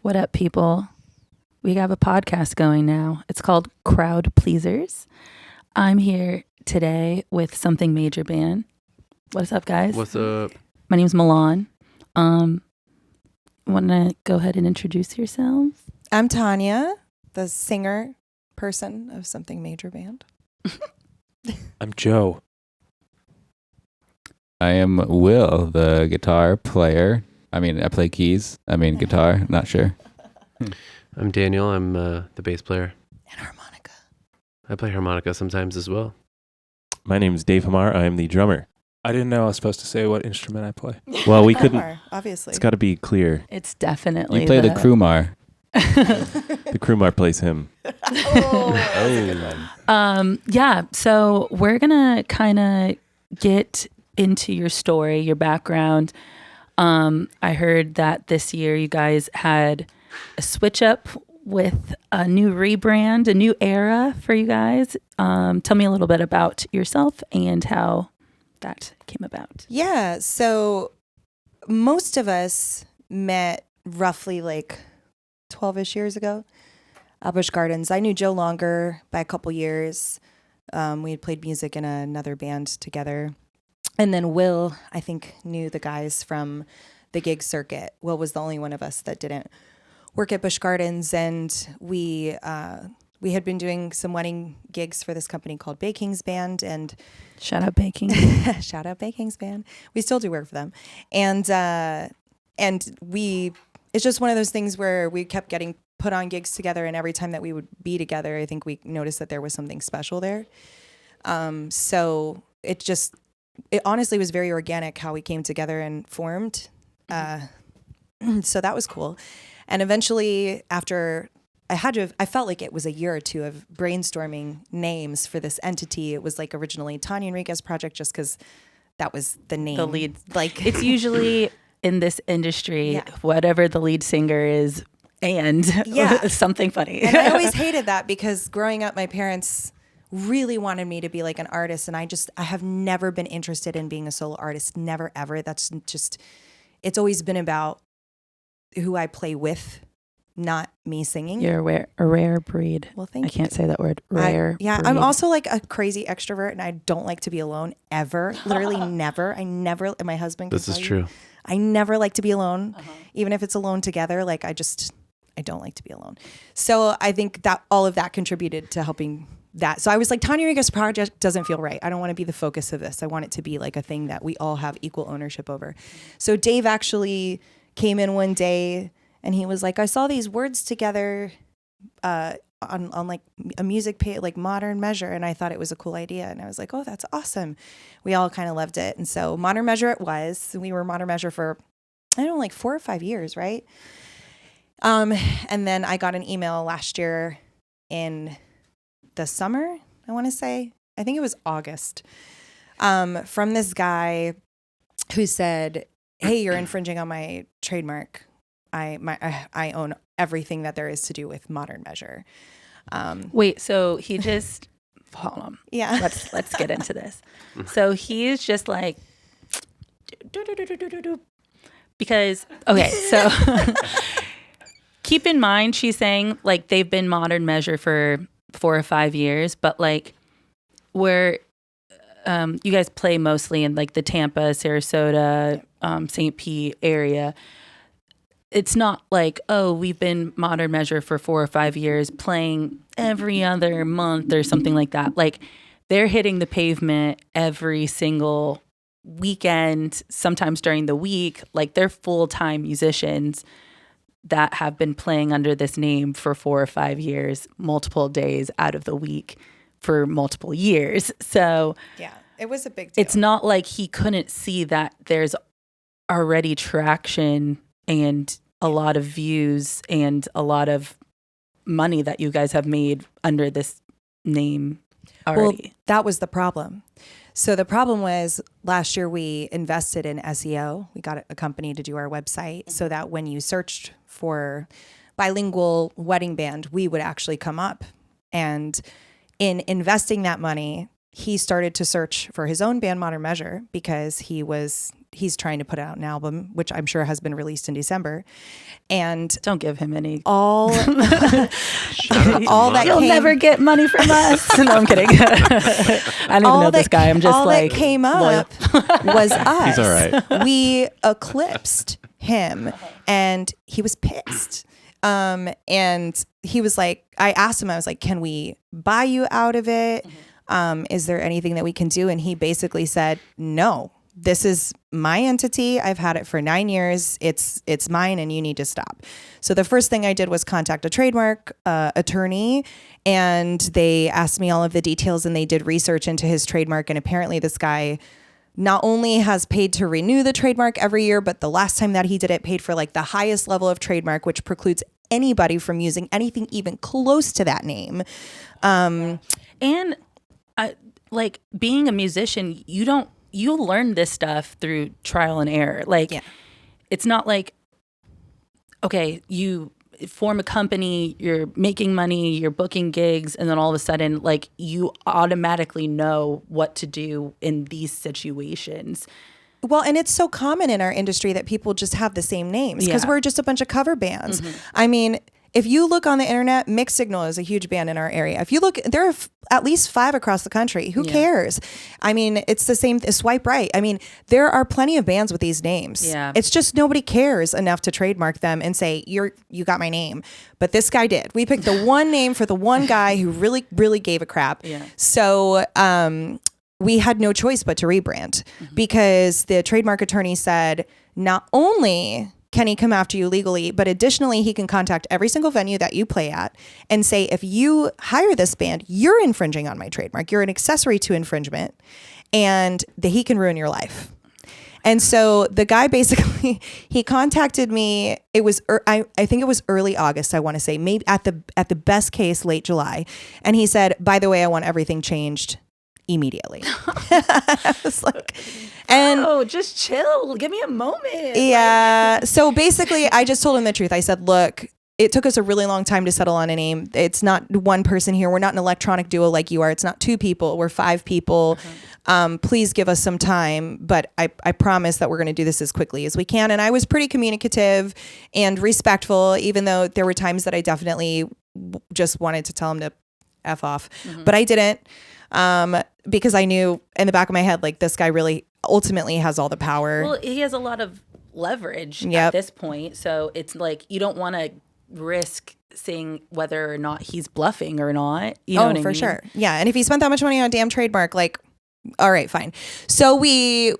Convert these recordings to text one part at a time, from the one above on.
What up, people? We have a podcast going now. It's called Crowd Pleasers. I'm here today with Something Major Band. What's up, guys? What's up? My name's Mylon. Want to go ahead and introduce yourselves? I'm Tanya, the singer person of Something Major Band. I'm Joe. I am Will, the guitar player. I play keys. Guitar. Not sure. I'm Daniel. I'm the bass player. And harmonica. I play harmonica sometimes as well. My name is Dave Hamar. I am the drummer. I didn't know I was supposed to say what instrument I play. Well, we couldn't. Obviously. It's got to be clear. It's definitely You play the crewmar. The crewmar plays him. Yeah, so we're going to kind of get into your story, your background. I heard that this year you guys had a switch up with a new rebrand, a new era for you guys. Tell me a little bit about yourself and how that came about. Yeah, so most of us met roughly like 12-ish years ago at Busch Gardens. I knew Joe longer by a couple years. We had played music in another band together. And then Will, I think, knew the guys from the gig circuit. Will was the only one of us that didn't work at Busch Gardens. And we had been doing some wedding gigs for this company called Baking's Band. And shout out Baking. Shout out Baking's Band. We still do work for them. And it's just one of those things where we kept getting put on gigs together. And every time that we would be together, I think we noticed that there was something special there. So it honestly was very organic how we came together and formed. So that was cool. And eventually after I felt like it was a year or two of brainstorming names for this entity. It was like originally Tanya Enriquez Project just because that was the name. The lead. Like it's usually in this industry, whatever the lead singer is and something funny. And I always hated that because growing up, my parents really wanted me to be like an artist. And I have never been interested in being a solo artist. Never, ever. That's just, it's always been about who I play with, not me singing. You're a rare breed. Well, thank you. I can't say that word. Rare. breed. I'm also like a crazy extrovert and I don't like to be alone ever. Literally never. And my husband. This is true. I never like to be alone, even if it's alone together. Like I don't like to be alone. So I think that all of that contributed to helping that. So I was like, Tanya Enriquez Project doesn't feel right. I don't want to be the focus of this. I want it to be like a thing that we all have equal ownership over. So Dave actually came in one day and he was like, I saw these words together on like a music page, like Modern Measure. And I thought it was a cool idea. And I was like, oh, that's awesome. We all kind of loved it. And so Modern Measure it was. We were Modern Measure for, I don't know, like 4 or 5 years, right? And then I got an email last year in the summer, I want to say. I think it was August, from this guy who said, hey, you're infringing on my trademark. I own everything that there is to do with Modern Measure. Wait, so he just hold on. Yeah. Let's get into this. So he's just like because so keep in mind she's saying like they've been Modern Measure for 4 or 5 years, but like where you guys play mostly in like the Tampa, Sarasota, St. Pete area. It's not like, oh, we've been Modern Measure for 4 or 5 years playing every other month or something like that. Like they're hitting the pavement every single weekend, sometimes during the week. Like they're full-time musicians that have been playing under this name for 4 or 5 years, multiple days out of the week for multiple years. So yeah, it was a big deal. It's not like he couldn't see that there's already traction and a lot of views and a lot of money that you guys have made under this name already. Well, that was the problem. So the problem was last year we invested in SEO. We got a company to do our website so that when you searched for bilingual wedding band, we would actually come up. And in investing that money, he started to search for his own band Modern Measure because he's trying to put out an album, which I'm sure has been released in December. And Don't give him any. all that You'll never get money from us. No, I'm kidding. I don't even know this guy. I'm just all like that came up was us. He's all right. We eclipsed him, and he was pissed. And he was like, I asked him, I was like, can we buy you out of it? Is there anything that we can do? And he basically said, no, this is my entity. I've had it for 9 years. It's mine, and you need to stop. So the first thing I did was contact a trademark attorney, and they asked me all of the details, and they did research into his trademark. And apparently this guy not only has paid to renew the trademark every year, but the last time that he did it, paid for like the highest level of trademark, which precludes anybody from using anything even close to that name. And like being a musician, you learn this stuff through trial and error. Like, it's not like, okay, you form a company, you're making money, you're booking gigs, and then all of a sudden, like, you automatically know what to do in these situations. Well, and it's so common in our industry that people just have the same names because we're just a bunch of cover bands. I mean, if you look on the internet, Mixed Signal is a huge band in our area. If you look, there are at least 5 across the country. Who cares? I mean, it's the same as Swipe Right. I mean, there are plenty of bands with these names. Yeah. It's just nobody cares enough to trademark them and say, you got my name. But this guy did. We picked the one name for the one guy who really, really gave a crap. Yeah. So, we had no choice but to rebrand because the trademark attorney said, not only can he come after you legally, but additionally, he can contact every single venue that you play at and say, if you hire this band, you're infringing on my trademark. You're an accessory to infringement, and he can ruin your life. And so the guy basically, he contacted me. It was, I think it was early August, I want to say, maybe at the best case, late July. And he said, by the way, I want everything changed immediately. I was like, and just chill. Give me a moment. Yeah. So basically, I just told him the truth. I said, look, it took us a really long time to settle on a name. It's not one person here. We're not an electronic duo like you are. It's not 2 people. We're 5 people. Please give us some time. But I promise that we're going to do this as quickly as we can. And I was pretty communicative and respectful, even though there were times that I definitely just wanted to tell him to F off. But I didn't. Because I knew in the back of my head, like, this guy really ultimately has all the power. Well, he has a lot of leverage at this point. So it's like, you don't want to risk seeing whether or not he's bluffing or not. You know what I mean? Sure. Yeah. And if he spent that much money on a damn trademark, like, all right, fine. So we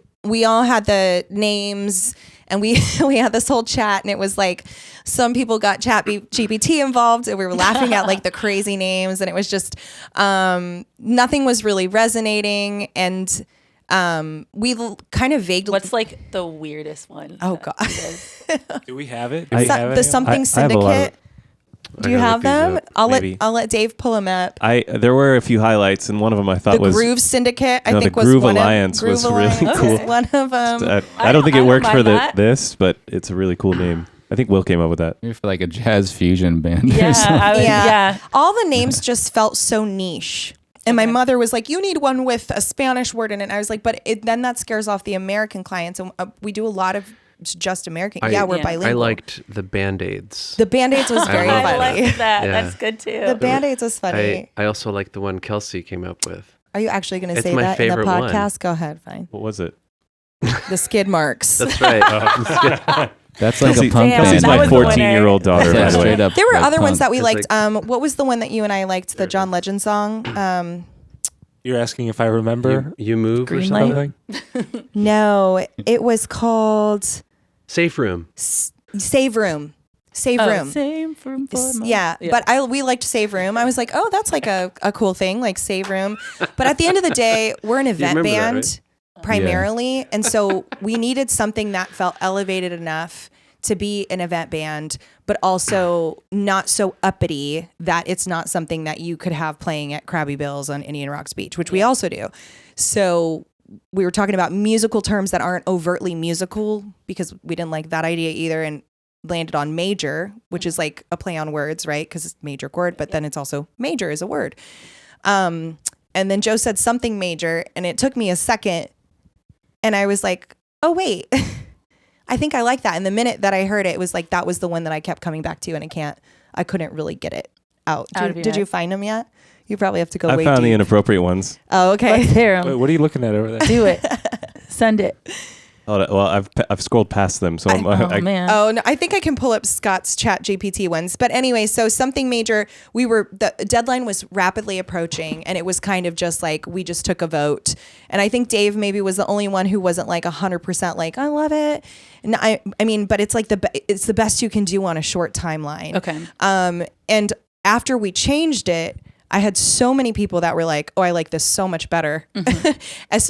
all had the names, and we had this whole chat, and it was like some people got GPT involved, and we were laughing at like the crazy names, and it was just nothing was really resonating, and we kind of vaguely. What's like the weirdest one? Oh God. Do we have it? The something syndicate. Do you have them? I'll let Dave pull them up. There were a few highlights, and one of them I thought the was Groove Syndicate. I no, think the was Groove one Alliance of, was Groove really Alliance cool. was one of them. I don't think it worked for that. this, but it's a really cool name. I think Will came up with that. Maybe for like a jazz fusion band or Yeah, something. Yeah. All the names just felt so niche. And my mother was like, you need one with a Spanish word in it. And I was like, but then that scares off the American clients. And we do a lot of just American. We're bilingual. I liked the Band-Aids. The Band-Aids was very I funny. like that. Yeah. That's good too. The Band-Aids was funny. I also like the one Kelsey came up with. Are you actually going to It's say my that in the favorite one. podcast? Go ahead, fine. What was it? The skid marks. That's right. That's like Kelsey- a punk Kelsey's band. my was the winner. 14-year-old daughter, by Yeah, the way. straight up. There were like other ones punk. that we It's liked. What was the one that you and I liked? The John Legend song? You're asking if I remember You move or Green something? something? No, it was called Safe Room. Save Room. Save Room. Same from Yeah, but we liked Save Room. I was like, oh, that's like a cool thing, like Save Room. But at the end of the day, we're an event remember that, band primarily. And so we needed something that felt elevated enough to be an event band, but also not so uppity that it's not something that you could have playing at Krabby Bill's on Indian Rocks Beach, which we also do. So we were talking about musical terms that aren't overtly musical because we didn't like that idea either, and landed on major, which is like a play on words, right? Because it's major chord, but then it's also major is a word. And then Joe said something major, and it took me a second. And I was like, oh, wait, I think I like that. And the minute that I heard it, it was like, that was the one that I kept coming back to, and I couldn't really get it out. Did you find them yet? You probably have to go I way found the deep. inappropriate ones. Oh, okay. Let's hear 'em. Wait, what are you looking at over there? Do it. Send it. Hold on. Well, I've scrolled past them, so Oh, man. Oh, no, I think I can pull up Scott's chat GPT ones. But anyway, so something major, the deadline was rapidly approaching, and it was kind of just like, we just took a vote. And I think Dave maybe was the only one who wasn't like 100% like, I love it. And I mean, but it's like it's the best you can do on a short timeline. Okay. And after we changed it, I had so many people that were like, oh, I like this so much better.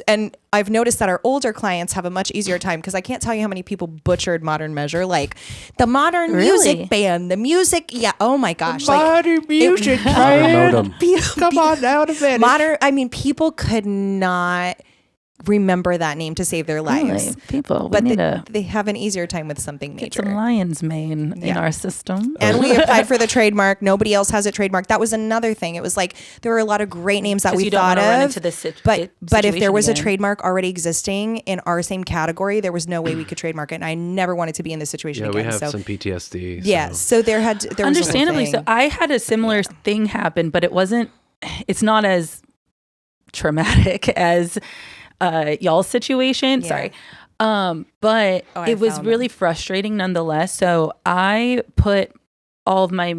And I've noticed that our older clients have a much easier time, because I can't tell you how many people butchered Modern Measure, like the Modern Music Band, the music. Yeah. Oh my gosh. Modern music band. Come on out of it. I mean, people could not remember that name to save their lives. Really? People, But we need they have an easier time with something get major. some lion's mane in Yeah. our system. And we applied for the trademark. Nobody else has it trademarked. That was another thing. It was like, there were a lot of great names that 'Cause we you don't thought wanna run of. into this but if there situation was a again. trademark already existing in our same category, there was no way we could trademark it. And I never wanted to be in this situation Yeah, again. we have so some PTSD. yeah, so there was a whole Understandably so. thing. I had a similar thing happen, but it's not as traumatic as y'all's situation. Yeah. Sorry. But I it was found really frustrating nonetheless. So I put all of my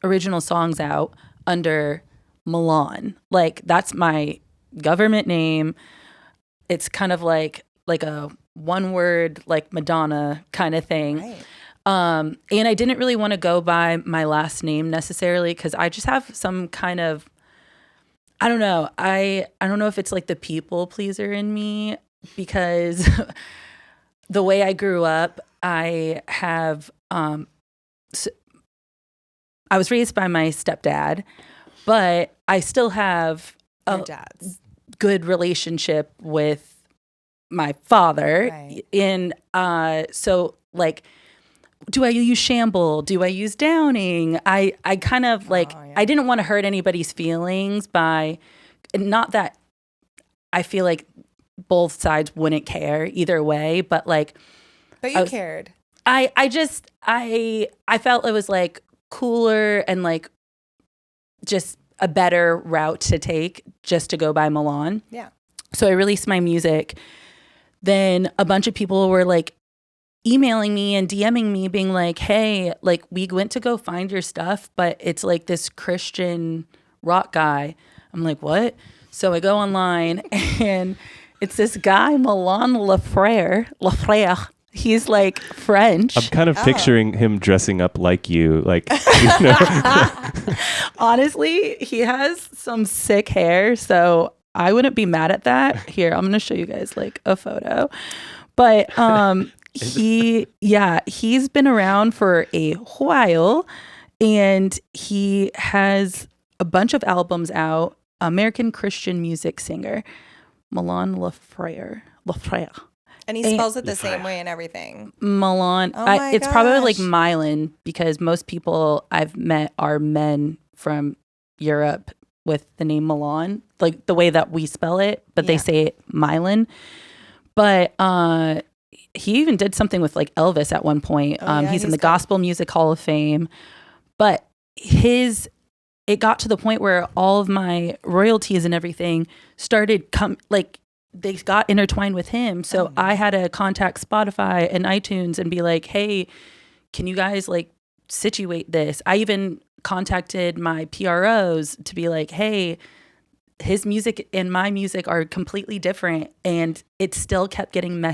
original songs out under Mylon. Like, that's my government name. It's kind of like a one word, like Madonna kind of thing. Right. And I didn't really want to go by my last name necessarily, because I just have some kind of, I don't know. I don't know if it's like the people pleaser in me, because the way I grew up, I have, I was raised by my stepdad, but I still have Your a dad's. good relationship with my father. Right. And so, like, do I use Shamble? Do I use Downing? I kind of like, Oh, yeah. I didn't want to hurt anybody's feelings by, not that I feel like both sides wouldn't care either way, but like, But you cared. I felt it was like cooler and like just a better route to take just to go by Mylon. Yeah. So I released my music. Then a bunch of people were like emailing me and DMing me being like, hey, like, we went to go find your stuff, but it's like this Christian rock guy. I'm like, what? So I go online and it's this guy, Mylon Lafrère. He's like French. I'm kind of picturing him dressing up like you, like, you know. Honestly, he has some sick hair, so I wouldn't be mad at that. Here, I'm going to show you guys like a photo. But he's been around for a while, and he has a bunch of albums out. American Christian music singer, Mylon Lafrère. And he spells it the same way and everything. Mylon. Oh my it's probably like gosh. Mylon, because most people I've met are men from Europe with the name Mylon, like the way that we spell it, but they Yeah. say it Mylon. But he even did something with like Elvis at one point. Oh, yeah, he's in the he's good. Gospel Music Hall of Fame. But it got to the point where all of my royalties and everything started they got intertwined with him. So I had to contact Spotify and iTunes and be like, hey, can you guys like situate this? I even contacted my PROs to be like, hey, his music and my music are completely different. And it still kept getting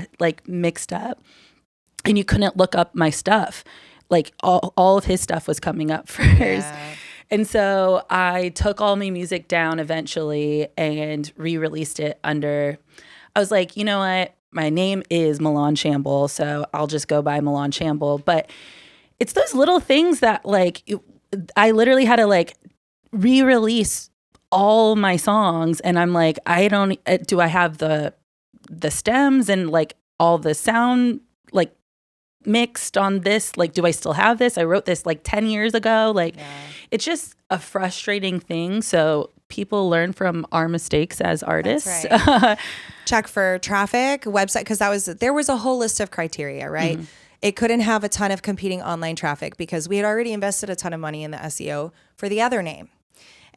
mixed up. And you couldn't look up my stuff. Like all of his stuff was coming up first. Yeah. And so I took all my music down eventually and re-released it under, I was like, you know what? My name is Mylon Shamble, so I'll just go by Mylon Shamble. But it's those little things that like, I literally had to like re-release all my songs. And I'm like, do I have the stems and like all the sound like mixed on this? Like, do I still have this? I wrote this like 10 years ago. Like, it's just a frustrating thing. So people learn from our mistakes as artists. That's right. Check for traffic, website, because there was a whole list of criteria, right? It couldn't have a ton of competing online traffic because we had already invested a ton of money in the SEO for the other name.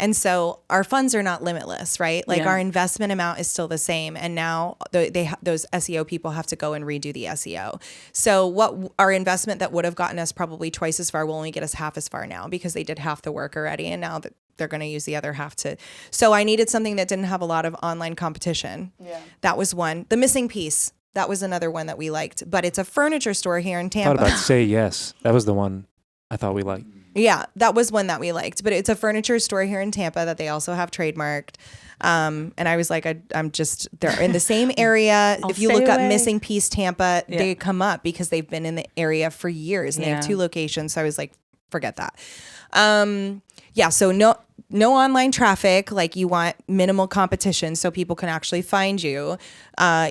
And so our funds are not limitless, right? Like our investment amount is still the same. And now those SEO people have to go and redo the SEO. So what our investment that would have gotten us probably twice as far will only get us half as far now because they did half the work already. And now that they're going to use the other half to. So I needed something that didn't have a lot of online competition. Yeah. That was one. The missing piece. That was another one that we liked. But it's a furniture store here in Tampa. I thought about Say Yes. That was the one I thought we liked. Yeah, that was one that we liked, but it's a furniture store here in Tampa that they also have trademarked. And I was like, they're in the same area. If you look up Missing Piece Tampa, they come up because they've been in the area for years and they have 2 locations. So I was like, forget that. So no online traffic. Like you want minimal competition so people can actually find you.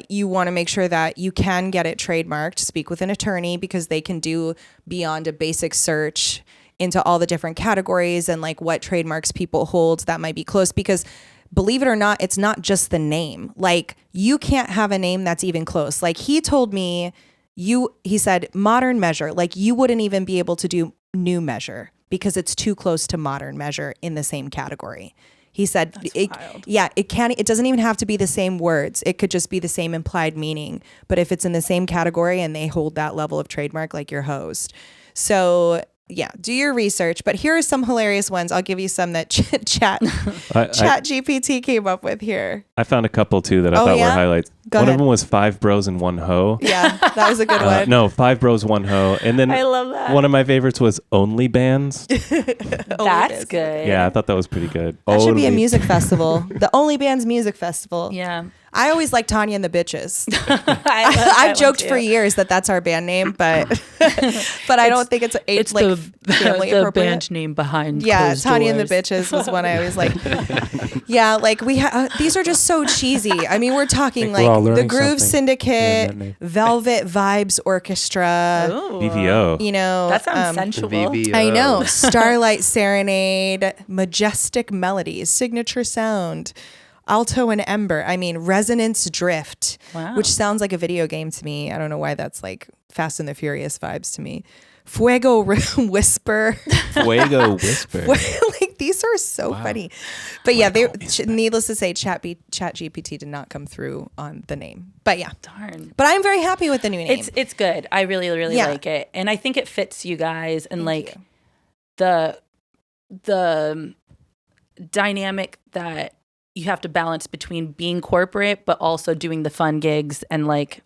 You want to make sure that you can get it trademarked, speak with an attorney because they can do beyond a basic search into all the different categories and like what trademarks people hold that might be close because believe it or not, it's not just the name. Like you can't have a name that's even close. Like he told me, he said modern measure, like you wouldn't even be able to do new measure because it's too close to modern measure in the same category. He said, it doesn't even have to be the same words. It could just be the same implied meaning. But if it's in the same category and they hold that level of trademark, like your host. So yeah, do your research. But here are some hilarious ones. I'll give you some that Chat GPT came up with here. I found a couple too that I thought were highlights. Go one ahead. of them was 5 bros and 1 hoe. Yeah, that was a good one. No, 5 bros, 1 hoe. And then I love that. One of my favorites was Only Bands. That's good. Yeah, I thought that was pretty good. That should be a music festival. The Only Bands Music Festival. Yeah. I always like Tanya and the Bitches. I've joked for years that that's our band name, but I don't think it's family the appropriate. band name behind. Yeah, closed Tanya and the doors. Bitches was one I always like. Yeah, like these are just so cheesy. I mean, we're talking We're all like the learning Groove something. Syndicate, Velvet Vibes Orchestra. Ooh. VVO. You know, That sounds sensual. VVO. I know. Starlight Serenade, Majestic Melodies, Signature Sound, Alto and Ember. I mean, Resonance Drift, which sounds like a video game to me. I don't know why that's like Fast and the Furious vibes to me. Fuego Whisper. Fuego Whisper. Like these are so funny. But yeah, needless to say, Chat GPT did not come through on the name. But yeah. Darn. But I'm very happy with the new name. It's good. I really, really like it. And I think it fits you guys and Thank you. the dynamic that you have to balance between being corporate but also doing the fun gigs and like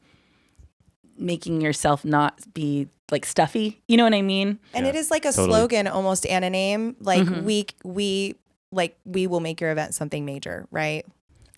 making yourself not be like stuffy. You know what I mean? And it is like a slogan almost and a name. Like we will make your event something major, right?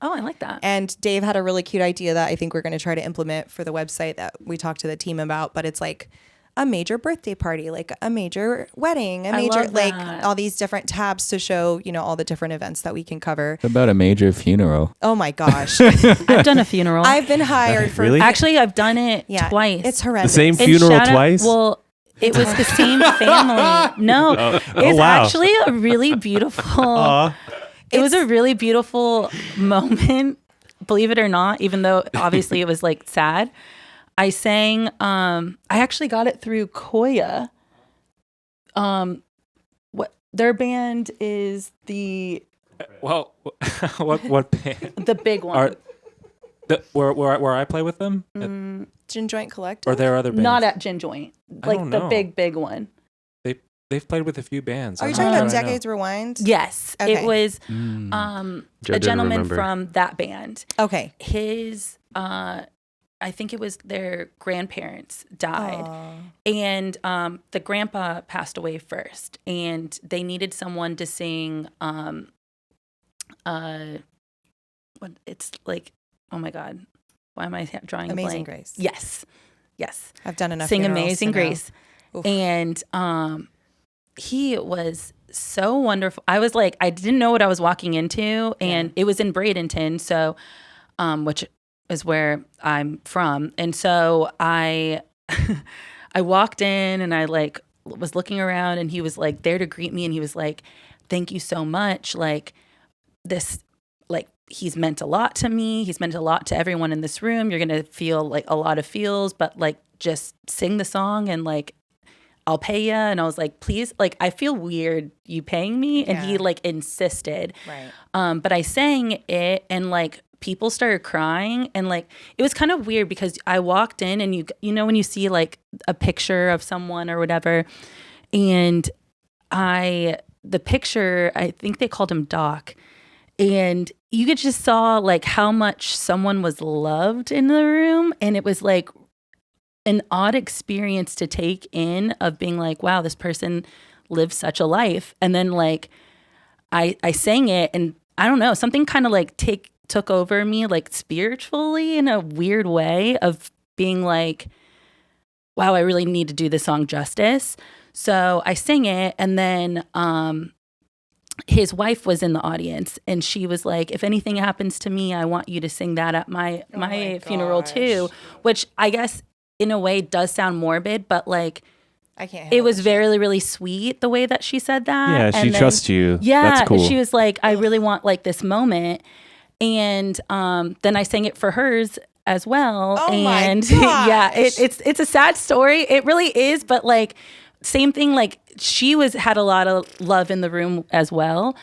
Oh, I like that. And Dave had a really cute idea that I think we're going to try to implement for the website that we talked to the team about, but it's like a major birthday party, like a major wedding, like all these different tabs to show, all the different events that we can cover. What about a major funeral? Oh my gosh. I've done a funeral. I've been hired for Really? Actually, I've done it twice. It's The horrendous. same And funeral shout out- twice? Well, it was the same family. No, it's wow. actually a really beautiful. It was a really beautiful moment, believe it or not, even though obviously it was like sad. I sang, I actually got it through Koya. What their band is Well, what band? the big one. Where I play with them? Gin Joint Collective. Or there are other bands? Not at Gin Joint. Like don't the know. big one. They've played with a few bands. Are you I'm talking not about sure I know. Decades Rewind? Yes. Okay. It was Joe a didn't gentleman remember. from that band. Okay. His I think it was their grandparents died. And the grandpa passed away first. And they needed someone to sing what it's like, oh my God. Why am I drawing a Amazing blank? Grace. Yes. I've done enough. Sing funerals Amazing to know. Grace. Oof. And he was so wonderful. I was like, I didn't know what I was walking into, and it was in Bradenton, so which is where I'm from. And so I walked in and I like was looking around, and he was like there to greet me, and he was like, "Thank you so much. Like, this, like, he's meant a lot to me. He's meant a lot to everyone in this room. You're going to feel like a lot of feels, but like, just sing the song and like, I'll pay you. And I was like, please, like, I feel weird you paying me. And he like insisted. Right. But I sang it and like people started crying. And like, it was kind of weird because I walked in and you know, when you see like a picture of someone or whatever, and the picture, I think they called him Doc. And you could just saw like how much someone was loved in the room. And it was like an odd experience to take in of being like, wow, this person lived such a life. And then like I sang it and I don't know, something kind of like took over me like spiritually in a weird way of being like, wow, I really need to do this song justice. So I sang it, and then his wife was in the audience, and she was like, if anything happens to me, I want you to sing that at my funeral too, which I guess in a way does sound morbid, but like I can't. It was very, really sweet the way that she said that. Yeah, she trusts you. Yeah, that's cool. She was like, I really want like this moment, and then I sang it for hers as well. Oh and my gosh. Yeah, it's a sad story. It really is, but like same thing. Like she had a lot of love in the room as well,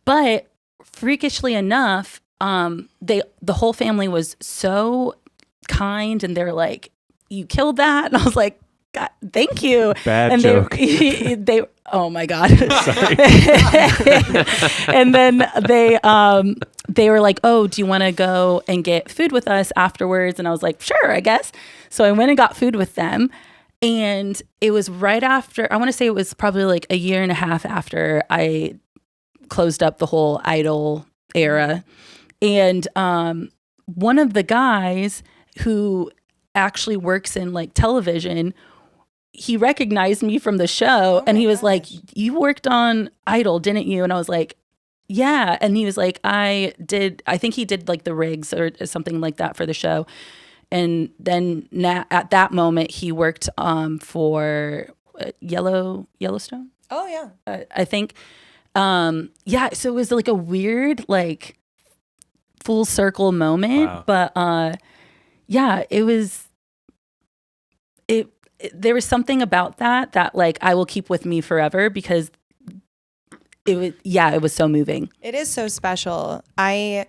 but freakishly enough, the whole family was so kind, and they're like, "You killed that," and I was like, God, thank you. Bad and joke. They oh my God. Sorry. And then they were like, oh, do you want to go and get food with us afterwards? And I was like, sure, I guess. So I went and got food with them. And it was right after, I want to say it was probably like a year and a half after I closed up the whole Idol era. And one of the guys who actually works in like television, he recognized me from the show, and he was like, you worked on Idol, didn't you? And I was like, yeah. And he was like, I think he did like the rigs or something like that for the show. And then at that moment he worked for Yellowstone. Oh yeah. I think. Yeah. So it was like a weird, like full circle moment, Wow. but yeah, it was, there was something about that like I will keep with me forever, because it was so moving. It is so special. I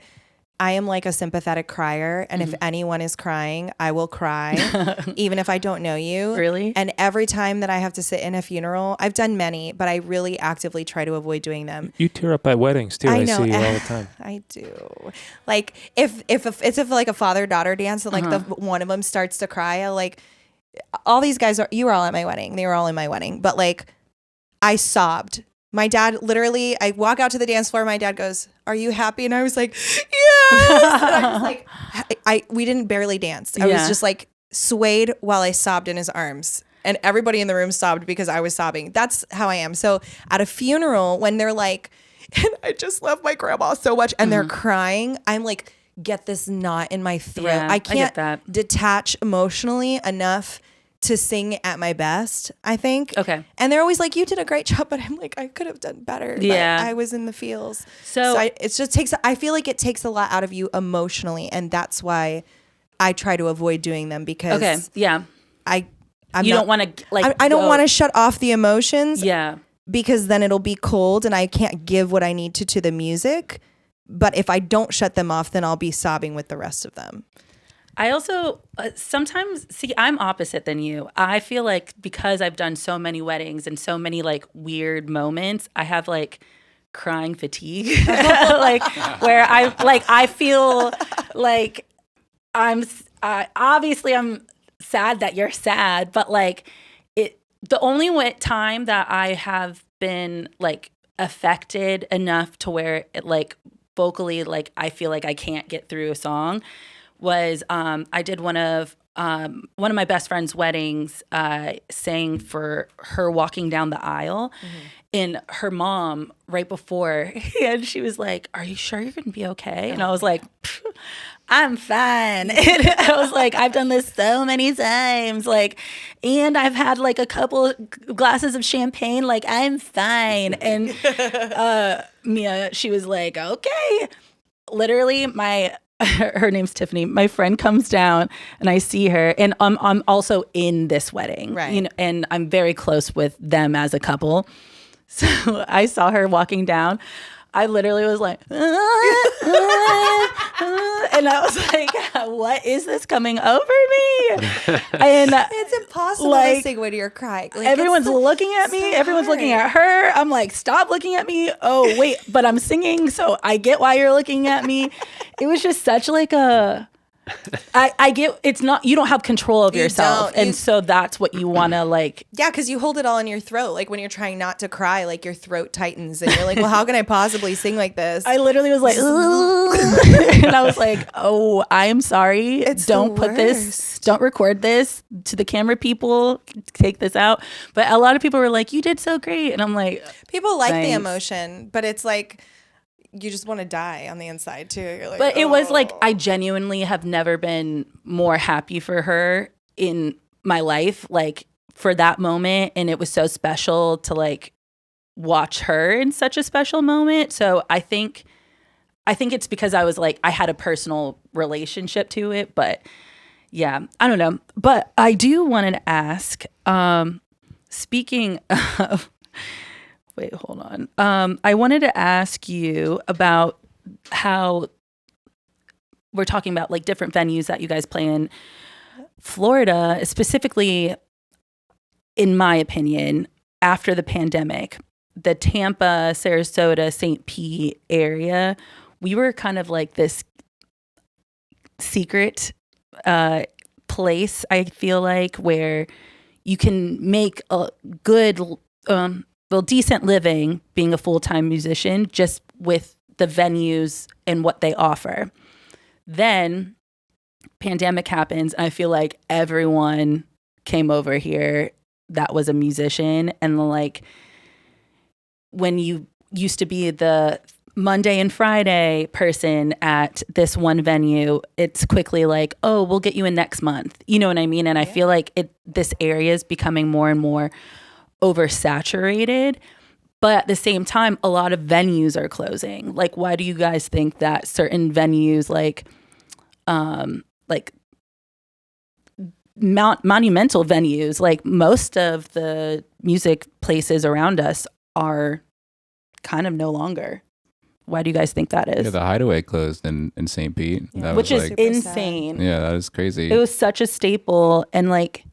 am like a sympathetic crier, and if anyone is crying, I will cry, even if I don't know you. Really? And every time that I have to sit in a funeral, I've done many, but I really actively try to avoid doing them. You tear up at weddings too. I know. see you all the time. I do. Like if like a father-daughter dance, and like one of them starts to cry, I like, all these guys you were all at my wedding. They were all in my wedding, but like I sobbed. My dad literally, I walk out to the dance floor. My dad goes, "Are you happy?" And I was like, "Yes." And I was like, we didn't barely dance. I was just like swayed while I sobbed in his arms, and everybody in the room sobbed because I was sobbing. That's how I am. So at a funeral, when they're like, and I just love my grandma so much, and they're crying, I'm like, get this knot in my throat. Yeah, I can't get that. detach emotionally enough to sing at my best, I think. Okay. And they're always like, you did a great job, but I'm like, I could have done better. Yeah. I was in the feels. So it just takes, I feel like it takes a lot out of you emotionally. And that's why I try to avoid doing them, because okay. Yeah. I'm you not, don't want to like, I don't want to shut off the emotions. Yeah. Because then it'll be cold and I can't give what I need to the music. But if I don't shut them off, then I'll be sobbing with the rest of them. I also sometimes see, I'm opposite than you. I feel like because I've done so many weddings and so many like weird moments, I have like crying fatigue, like where I feel like obviously I'm sad that you're sad, but like the only time that I have been like affected enough to where it like vocally, like I feel like I can't get through a song was I did one of one of my best friend's weddings, sang for her walking down the aisle. And her mom, right before, and she was like, "Are you sure you're going to be okay?" And I was like, "I'm fine." And I was like, "I've done this so many times. Like, and I've had like a couple glasses of champagne. Like, I'm fine." And Mia, she was like, "Okay." Literally, her name's Tiffany. My friend comes down and I see her, and I'm also in this wedding, Right? You know, and I'm very close with them as a couple. So I saw her walking down. I literally was like, and I was like, "What is this coming over me?" And It's impossible like, to sing when you're crying. Like, everyone's looking at me. so Everyone's looking hard. at her. I'm like, "Stop looking at me." Oh, wait, but I'm singing, so I get why you're looking at me. It was just such like a. I get it's not, you don't have control of You yourself, don't. and so that's what you want to like. Yeah, because you hold it all in your throat. Like when you're trying not to cry, like your throat tightens, and you're like, "Well, how can I possibly sing like this?" I literally was like, and I was like, "Oh, I'm sorry. It's don't the put this. worst. Don't record this to the camera people. Take this out." But a lot of people were like, "You did so great," and I'm like, People like the Thanks. emotion, but it's like you just want to die on the inside too. You're like, But it was like, "Oh." I genuinely have never been more happy for her in my life, like for that moment. And it was so special to like watch her in such a special moment. So I think it's because I was like, I had a personal relationship to it. But yeah, I don't know. But I do want to ask, speaking of, wait, hold on. I wanted to ask you about how we're talking about like different venues that you guys play in Florida, specifically, in my opinion, after the pandemic, the Tampa, Sarasota, St. Pete area, we were kind of like this secret place, I feel like, where you can make a good, decent living being a full-time musician just with the venues and what they offer. Then pandemic happens. I feel like everyone came over here that was a musician, and like when you used to be the Monday and Friday person at this one venue, it's quickly like, "Oh, we'll get you in next month." You know what I mean? And I feel like this area is becoming more and more oversaturated. But at the same time, a lot of venues are closing. Like, why do you guys think that certain venues like monumental venues, like most of the music places around us, are kind of no longer? Why do you guys think that is? Yeah, the Hideaway closed in St. Pete. Yeah. That Which was is like, Super insane. yeah, that is crazy. It was such a staple, and like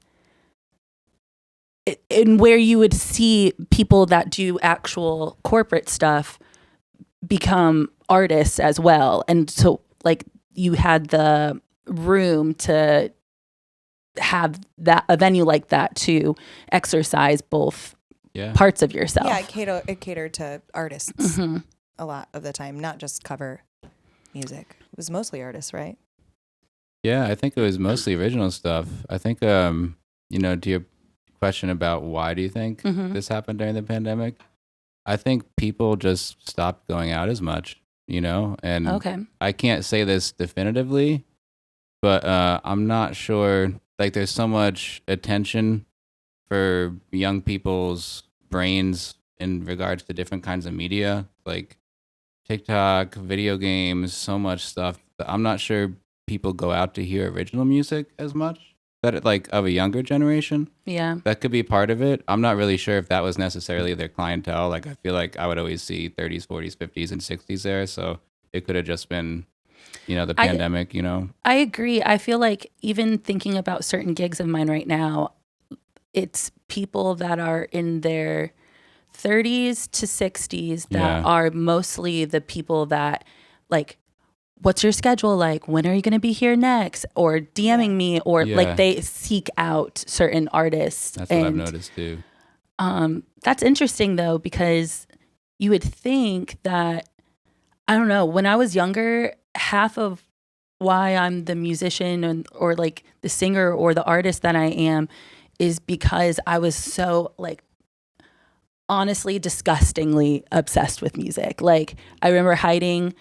and where you would see people that do actual corporate stuff become artists as well. And so like you had the room to have that a venue like that to exercise both yeah. parts of yourself. Yeah, it catered to artists Mhm. a lot of the time, not just cover music. It was mostly artists, right? Yeah, I think it was mostly original stuff. I think, to your question about why do you think Mhm. this happened during the pandemic, I think people just stopped going out as much, and Okay. I can't say this definitively, but I'm not sure. Like, there's so much attention for young people's brains in regards to different kinds of media, like TikTok, video games, so much stuff. I'm not sure people go out to hear original music as much, that like of a younger generation. Yeah. That could be part of it. I'm not really sure if that was necessarily their clientele. Like, I feel like I would always see 30s, 40s, 50s, and 60s there. So it could have just been, the pandemic, I agree. I feel like even thinking about certain gigs of mine right now, it's people that are in their 30s to 60s that Yeah. are mostly the people that like, "What's your schedule like? When are you going to be here next?" Or DMing me, or Yeah. like they seek out certain artists. That's what I've noticed too. That's interesting though, because you would think that, I don't know, when I was younger, half of why I'm the musician or like the singer or the artist that I am is because I was so like honestly disgustingly obsessed with music. Like I remember hiding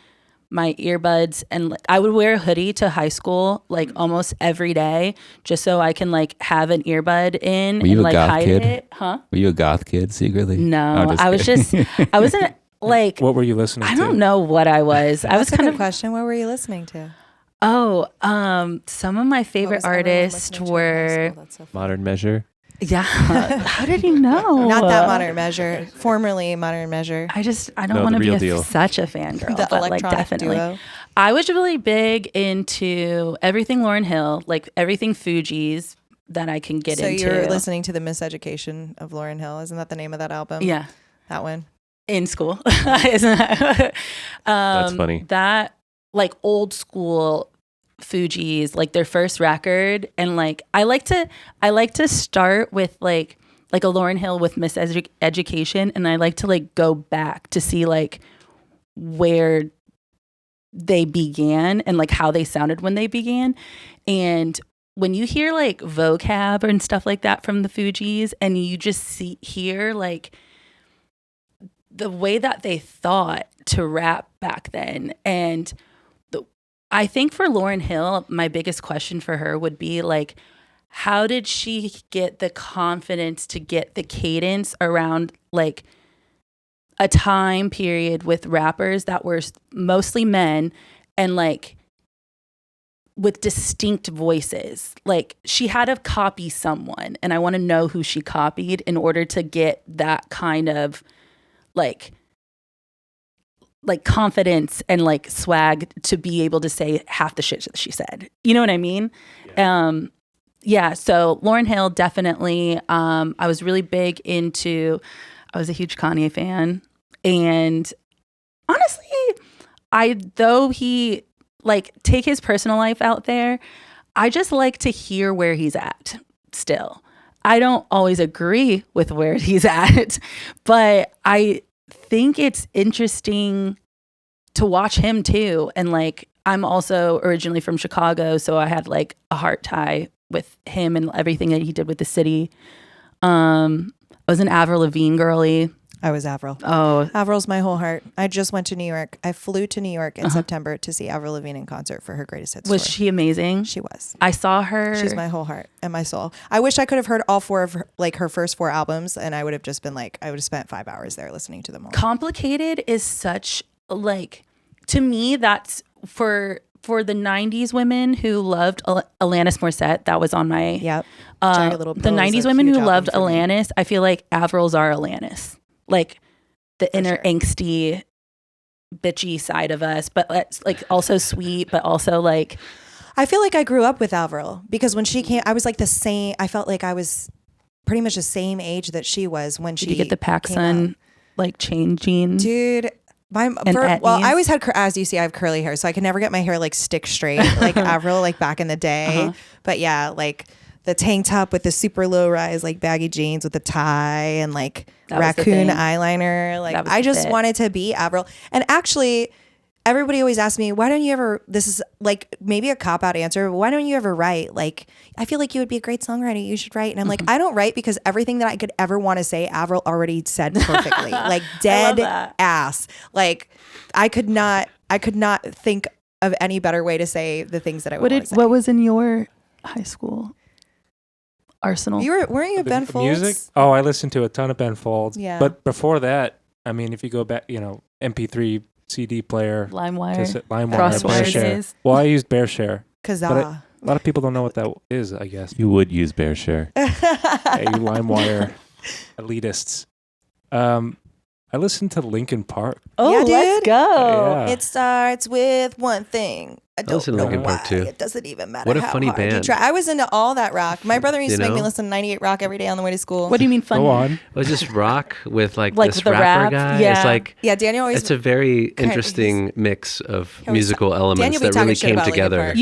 my earbuds and like, I would wear a hoodie to high school like almost every day just so I can like have an earbud in and like hide kid? it. Huh? Were you a goth kid secretly? No, I wasn't like, What were you listening to? I don't know what I was. I was That's a kind good of, question. What were you listening to? some of my favorite artists were, Modern Measure. yeah. How did you know? Not that Modern Measure. Formerly Modern Measure. I don't No, want to the be real deal. such a fangirl, The but like electronic definitely. duo. I was really big into everything Lauryn Hill, like everything Fugees that I can get So into. you're listening to The Miseducation of Lauryn Hill. Isn't that the name of that album? Yeah, That one. in school. Isn't that? That's funny. That like old school Fugees, like their first record, and like I like to start with like a Lauryn Hill with Miseducation, and I like to like go back to see like where they began and like how they sounded when they began. And when you hear like vocab and stuff like that from the Fugees, and you just hear like the way that they thought to rap back then. And I think for Lauryn Hill, my biggest question for her would be like, how did she get the confidence to get the cadence around like a time period with rappers that were mostly men and like with distinct voices? Like she had to copy someone, and I want to know who she copied in order to get that kind of like confidence and like swag to be able to say half the shit that she said. You know what I mean? Yeah. So Lauryn Hill, definitely. I was really big into, I was a huge Kanye fan. And honestly, though he like take his personal life out there, I just like to hear where he's at still. I don't always agree with where he's at, but I think it's interesting to watch him too. And like, I'm also originally from Chicago, so I had like a heart tie with him and everything that he did with the city. I was an Avril Lavigne girly. I was Avril. Oh, Avril's my whole heart. I just went to New York. I flew to New York in September to see Avril Lavigne in concert for her greatest hits was tour. she amazing? She was. I saw her. She's my whole heart and my soul. I wish I could have heard all four of her, like her first four albums, and I would have just been like, I would have spent 5 hours there listening to them all. Complicated is such like, to me, that's for the 90s women who loved Alanis Morissette. That was on my Yep. the 90s women who loved Alanis. I feel like Avril's our Alanis, like the inner angsty bitchy side of us, but it's like also sweet, but also like, I feel like I grew up with Avril because when she came, I was like the same. I felt like I was pretty much the same age that she was when she. did you get the PacSun like chain jeans? Dude, well, I always had, as you see, I have curly hair, so I could never get my hair like stick straight like Avril, like back in the day. But yeah, like the tank top with the super low rise, like baggy jeans with the tie and like raccoon eyeliner. Like I just wanted to be Avril. And actually, everybody always asks me, why don't you ever, this is like maybe a cop-out answer, but why don't you ever write? Like, I feel like you would be a great songwriter. You should write. And I'm like, I don't write because everything that I could ever want to say, Avril already said perfectly. Like dead ass. Like I could not think of any better way to say the things that I would want to say. What was in your high school arsenal? Weren't you Ben Folds? Music? Oh, I listened to a ton of Ben Folds. Yeah. But before that, I mean, if you go back, MP3 CD player, LimeWire, BearShare. Well, I used BearShare. Kazaa. A lot of people don't know what that is, I guess. You would use BearShare. Hey, you LimeWire elitists. I listened to Linkin Park. Oh, yeah, dude. let's go. Yeah. It starts with one thing. I don't listen to know Linkin why. Park too. It doesn't even matter. What a how funny hard you band. try. I was into all that rock. My brother used to make me know? listen to 98 Rock every day on the way to school. What do you mean funny? Go on. It was just rock with like Like this the rapper rap? guy. Yeah. It's like Yeah, Daniel always. it's a very Kind of- interesting mix of always musical elements Daniel be that talking really shit came about Linkin together. Park.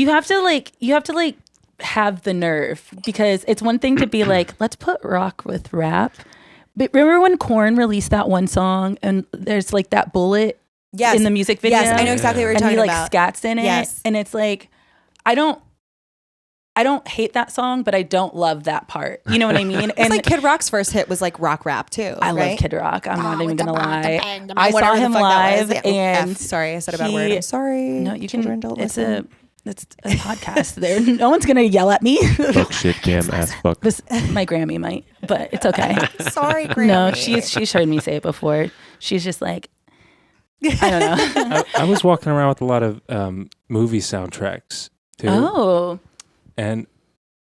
You have to have the nerve, because it's one thing to be like, let's put rock with rap. But remember when Korn released that one song and there's like that bullet yes. in the music video? Yes, I know exactly what you're and talking he like about. scats in it. Yes. And it's like, I don't hate that song, but I don't love that part. You know what I mean? It's like Kid Rock's first hit was like rock rap too. I right? love Kid Rock. I'm not even gonna lie. I saw him live, Yeah. and Sorry, I said a bad word. I'm sorry. No, you Children can. don't It's listen. a podcast. There, no one's gonna yell at me. Fuck shit, damn ass fuck. My Grammy might, but it's okay. Sorry, Grammy. No, she's heard me say it before. She's just like, I don't know. I was walking around with a lot of movie soundtracks too. Oh, And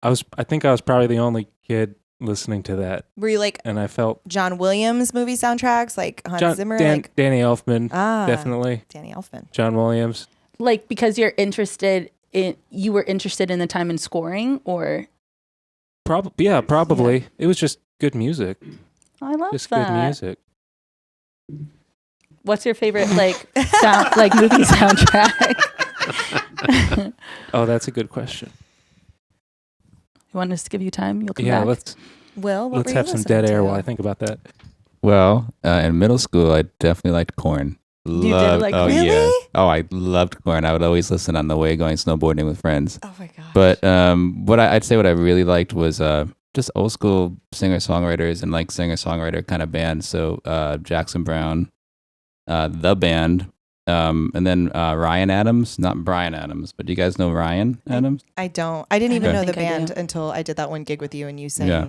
I think I was probably the only kid listening to that. Were you like And I felt John Williams movie soundtracks, like Hans Zimmer, Danny Elfman, definitely. Danny Elfman. John Williams. like because you were interested in the time in scoring, or Probably. Yeah. It was just good music. I love Just that. good music. What's your favorite like movie soundtrack? Oh, that's a good question. You want us to give you time? You'll come Yeah, back. let's What were you have some listening dead air to? while I think about that. Well, in middle school, I definitely liked Korn. did like oh Korn? yeah. Really? Oh, I loved Korn. I would always listen on the way going snowboarding with friends. Oh my gosh. But I'd say what I really liked was just old school singer songwriters and like singer songwriter kind of bands. So Jackson Browne, the band, and then Ryan Adams, not Brian Adams, but do you guys know Ryan Adams? I don't. I didn't even I know the think I band do. until I did that one gig with you and you sang Yeah.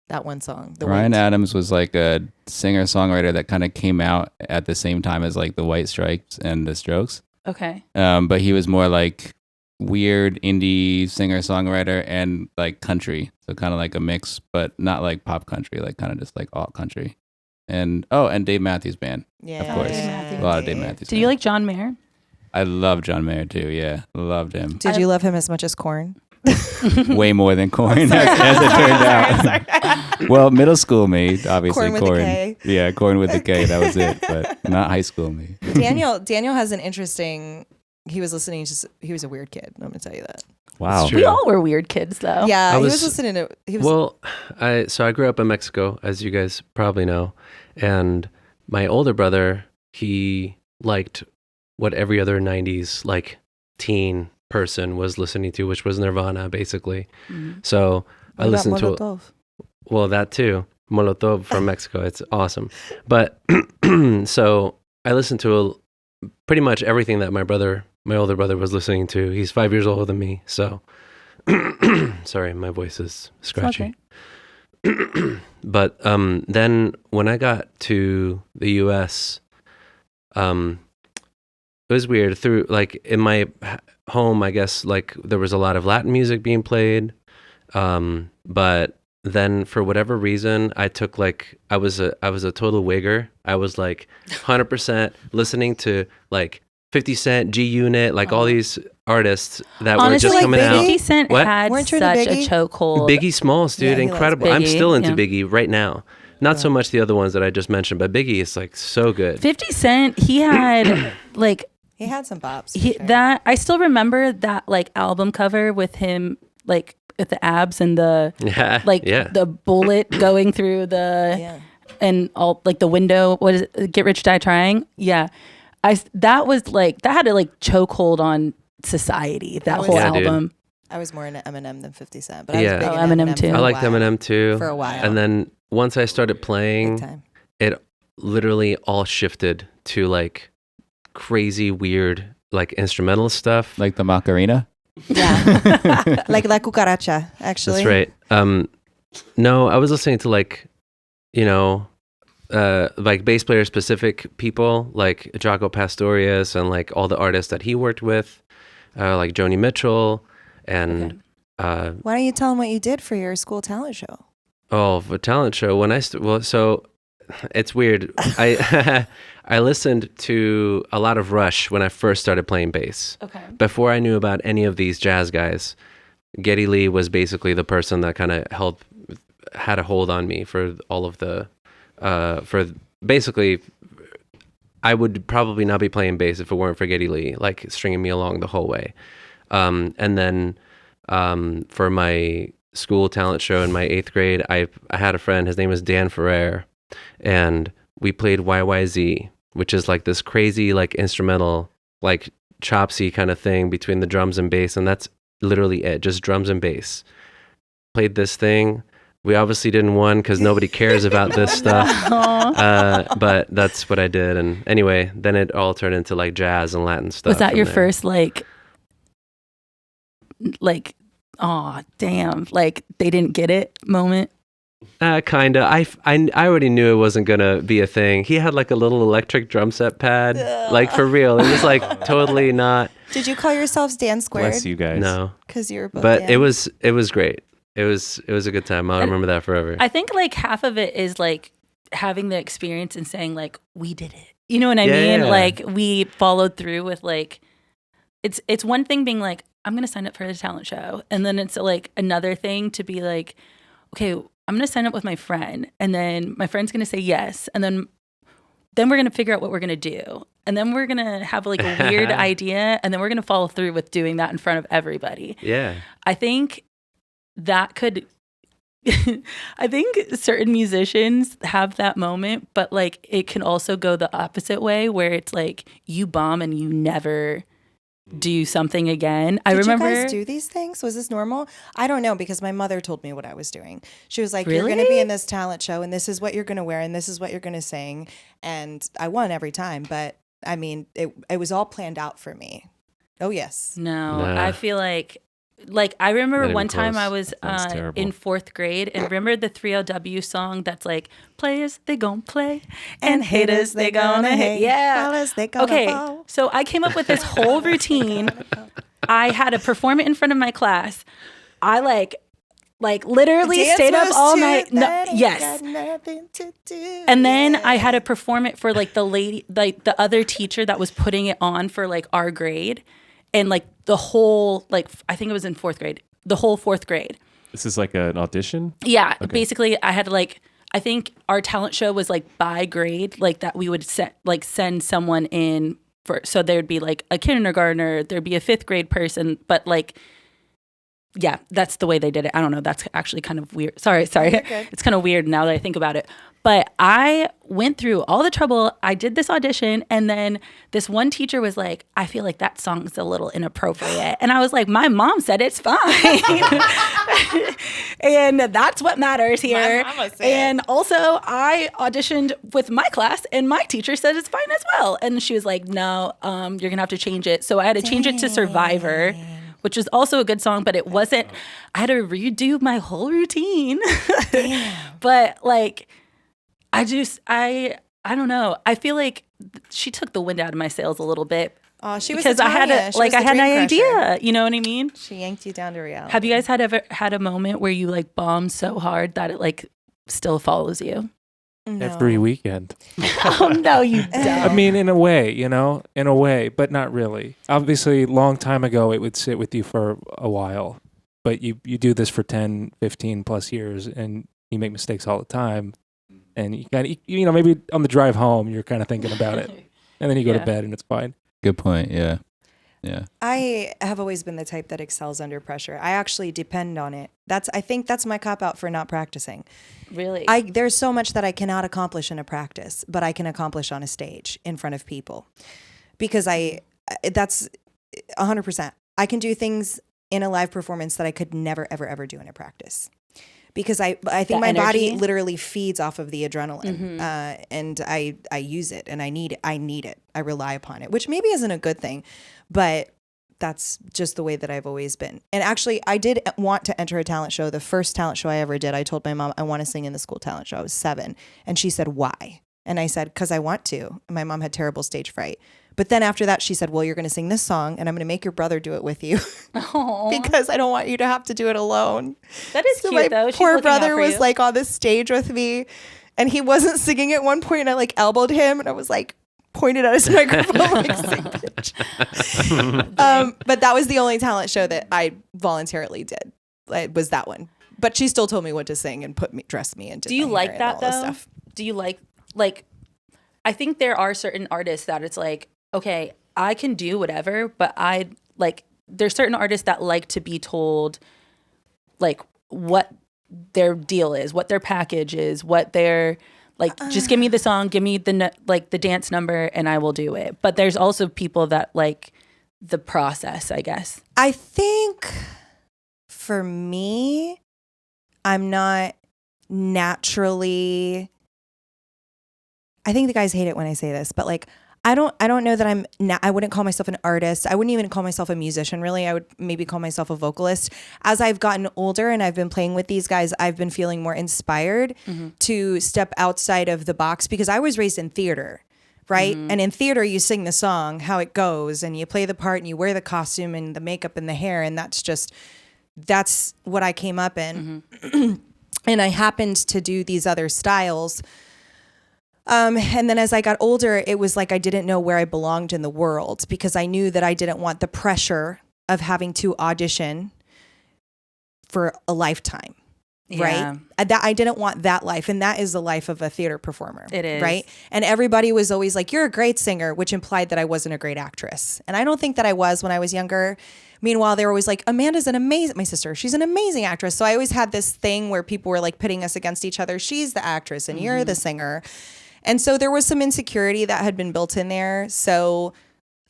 that one song. Ryan Weight. Adams was like a singer songwriter that kind of came out at the same time as like the White Stripes and the Strokes. Okay. But he was more like weird indie singer songwriter and like country, so kind of like a mix, but not like pop country, like kind of just like alt country. And Dave Matthews Band. Yeah, Of course. Dave Matthews. A lot of Dave Matthews. Did you like John Mayer? I love John Mayer too. Yeah, loved him. Did you love him as much as Korn? Way more than Korn, as it turned out. Well, middle school me, obviously Korn with a K. Yeah, Korn with the K. That was it, but not high school me. Daniel has an interesting. He was listening. He was a weird kid. I'm gonna tell you that. Wow. It's true. We all were weird kids, though. Yeah, I he was was- listening to. He was. Well, I grew up in Mexico, as you guys probably know, and my older brother, he liked what every other 90s like teen person was listening to, which was Nirvana, basically. Mhm. So I What about listened to Molotov? well, that too. Molotov from Mexico. It's awesome. But so I listened to pretty much everything that my older brother was listening to. He's 5 years older than me. So sorry, my voice is scratchy. But then when I got to the US, it was weird. Through like in my home, I guess like there was a lot of Latin music being played. But then for whatever reason, I took like I was a total wigger. I was like 100% listening to like 50 Cent, G Unit, like all these artists that were Honestly, just like coming out. 50 Cent What? had Weren't you such into a Biggie? chokehold. Biggie Smalls, dude, Yeah, he loves incredible. I'm Biggie, still into yeah. Biggie right now. Not so much the other ones that I just mentioned, but Biggie is like so good. 50 Cent, he had like He had some bops. for sure. that. I still remember that like album cover with him like with the abs and the Yeah, like yeah. the bullet going through the Yeah. and all like the window. What is it? Get Rich Die Trying? Yeah, that was like that had a like chokehold on society. That was- whole Yeah, dude. album. I was more into Eminem than 50 Cent, but I Yeah. was big Oh, into Eminem too. for I a liked while. Eminem too. For a while. And then once I started Big playing, time. it literally all shifted to like crazy, weird, like instrumental stuff. Like the Macarena. Yeah. Like La Cucaracha, actually. That's right. No, I was listening to like, you know, like bass player specific people like Jaco Pastorius and like all the artists that he worked with, like Joni Mitchell and Why don't you tell them what you did for your school talent show? for talent show when so it's weird. I listened to a lot of Rush when I first started playing bass. Okay. Before I knew about any of these jazz guys, Geddy Lee was basically the person that kind of had a hold on me for all of the, for basically, I would probably not be playing bass if it weren't for Geddy Lee, like stringing me along the whole way. And then for my school talent show in my 8th grade, I had a friend, his name was Dan Ferrer, and we played YYZ, which is like this crazy like instrumental like chopsy kind of thing between the drums and bass, and that's literally it, just drums and bass. Played this thing. We obviously didn't win because nobody cares about this stuff. But that's what I did. And anyway, then it all turned into like jazz and Latin stuff. Was that your there. first like, oh damn, like they didn't get it moment? Kinda. I already knew it wasn't gonna be a thing. He had like a little electric drum set pad, like for real. It was like totally not. Did you call yourselves Dan Squared? Bless you guys. No, Because you were both but Dan. it was great. It was a good time. I'll remember that forever. I think like half of it is like having the experience and saying like we did it. You know what I mean? Yeah. Like we followed through with like it's one thing being like I'm going to sign up for a talent show, and then it's like another thing to be like, okay, I'm going to sign up with my friend, and then my friend's going to say yes, and then we're going to figure out what we're going to do. And then we're going to have like a weird idea, and then we're going to follow through with doing that in front of everybody. Yeah. I think that could I think certain musicians have that moment, but like it can also go the opposite way where it's like you bomb and you never do something again. I remember. Did you guys do these things? Was this normal? I don't know, because my mother told me what I was doing. She was like, you're Really? going to be in this talent show, and this is what you're going to wear, and this is what you're going to sing. And I won every time, but I mean, it was all planned out for me. Oh, yes. No, Nah. I feel like I remember Not one even time close. I was Sounds terrible. in 4th grade, and remember the 3LW song that's like, players, they gon' play, and haters, they gonna hate. Yeah. Fallers, they gonna Okay, fall. so I came up with this whole routine. I had to perform it in front of my class. I like literally Dance stayed up moves all to night. No, that ain't yes. got nothing to do. And then Yeah. I had to perform it for like the lady, like the other teacher that was putting it on for like our grade. And like the whole, like, I think it was in 4th grade, the whole 4th grade. This is like an audition? Yeah. Okay. Basically, I had to like, I think our talent show was like by grade, like that we would send someone in for, so there'd be like a kindergartner, there'd be a 5th grade person, but like, yeah, that's the way they did it. I don't know. That's actually kind of weird. Sorry. You're good. It's kind of weird now that I think about it. But I went through all the trouble. I did this audition, and then this one teacher was like, I feel like that song's a little inappropriate. And I was like, my mom said it's fine. And that's what matters here. My mama said. And also, I auditioned with my class, and my teacher said it's fine as well. And she was like, no, you're going to have to change it. So I had to change it to Survivor, which was also a good song, but it wasn't. I had to redo my whole routine. But like, I don't know. I feel like she took the wind out of my sails a little bit. Oh, she was because the I had Tanya. a, She like was the I had an dream crusher. idea. You know what I mean? She yanked you down to reality. Have you guys ever had a moment where you like bombed so hard that it like still follows you? No. Every weekend. Oh no, you don't. I mean, in a way, but not really. Obviously, long time ago, it would sit with you for a while. But you do this for 10, 15 plus years, and you make mistakes all the time. And you kind of, maybe on the drive home, you're kind of thinking about it. And then you go to Yeah. bed, and it's fine. Good point. Yeah. Yeah. I have always been the type that excels under pressure. I actually depend on it. I think that's my cop out for not practicing. Really? There's so much that I cannot accomplish in a practice, but I can accomplish on a stage in front of people, because that's 100%. I can do things in a live performance that I could never, ever, ever do in a practice, because I think The my body energy? literally feeds off of the adrenaline, and I use it, and I need it. I rely upon it, which maybe isn't a good thing, but that's just the way that I've always been. And actually, I did want to enter a talent show. The first talent show I ever did, I told my mom, I want to sing in the school talent show. I was 7. And she said, why? And I said, because I want to. And my mom had terrible stage fright. But then after that, she said, well, you're going to sing this song, and I'm going to make your brother do it with you Aw. because I don't want you to have to do it alone. That is So cute my though. She's poor looking out brother for was you. like on this stage with me, and he wasn't singing at one point, and I like elbowed him, and I was like pointed at his microphone like, sing, bitch. But that was the only talent show that I voluntarily did. It was that one. But she still told me what to sing and dressed me and did Do you my hair like and that all this though? stuff. Do you like I think there are certain artists that it's like, okay, I can do whatever, but there's certain artists that like to be told like what their deal is, what their package is, what their like just give me the song, give me the dance number, and I will do it. But there's also people that like the process, I guess? I think for me, I'm not naturally, I think the guys hate it when I say this, but like, I don't know that I wouldn't call myself an artist. I wouldn't even call myself a musician, really. I would maybe call myself a vocalist. As I've gotten older and I've been playing with these guys, I've been feeling more inspired to step outside of the box, because I was raised in theater, right? And in theater, you sing the song, how it goes, and you play the part and you wear the costume and the makeup and the hair. And that's what I came up in. And I happened to do these other styles. And then as I got older, it was like I didn't know where I belonged in the world, because I knew that I didn't want the pressure of having to audition for a lifetime, right? That I didn't want that life. And that is the life of a theater performer. It is. Right? And everybody was always like, you're a great singer, which implied that I wasn't a great actress. And I don't think that I was when I was younger. Meanwhile, they were always like, Amanda's my sister, she's an amazing actress. So I always had this thing where people were like pitting us against each other. She's the actress and you're the singer. And so there was some insecurity that had been built in there. So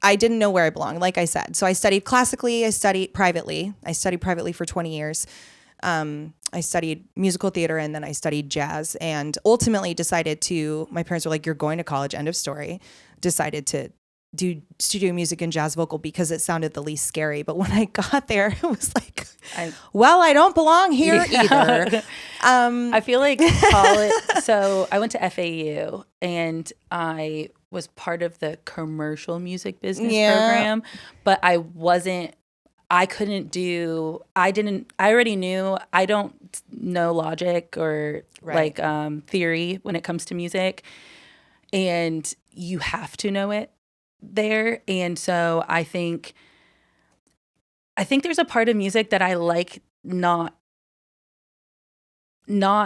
I didn't know where I belonged, like I said. So I studied classically, I studied privately. I studied privately for 20 years. I studied musical theater, and then I studied jazz, and ultimately my parents were like, you're going to college, end of story. Decided to do studio music and jazz vocal because it sounded the least scary. But when I got there, it was like, I don't belong here either. I feel like college. So I went to FAU, and I was part of the commercial music business program, but I already knew I don't know logic or theory when it comes to music, and you have to know it there. And so I think there's a part of music that I like not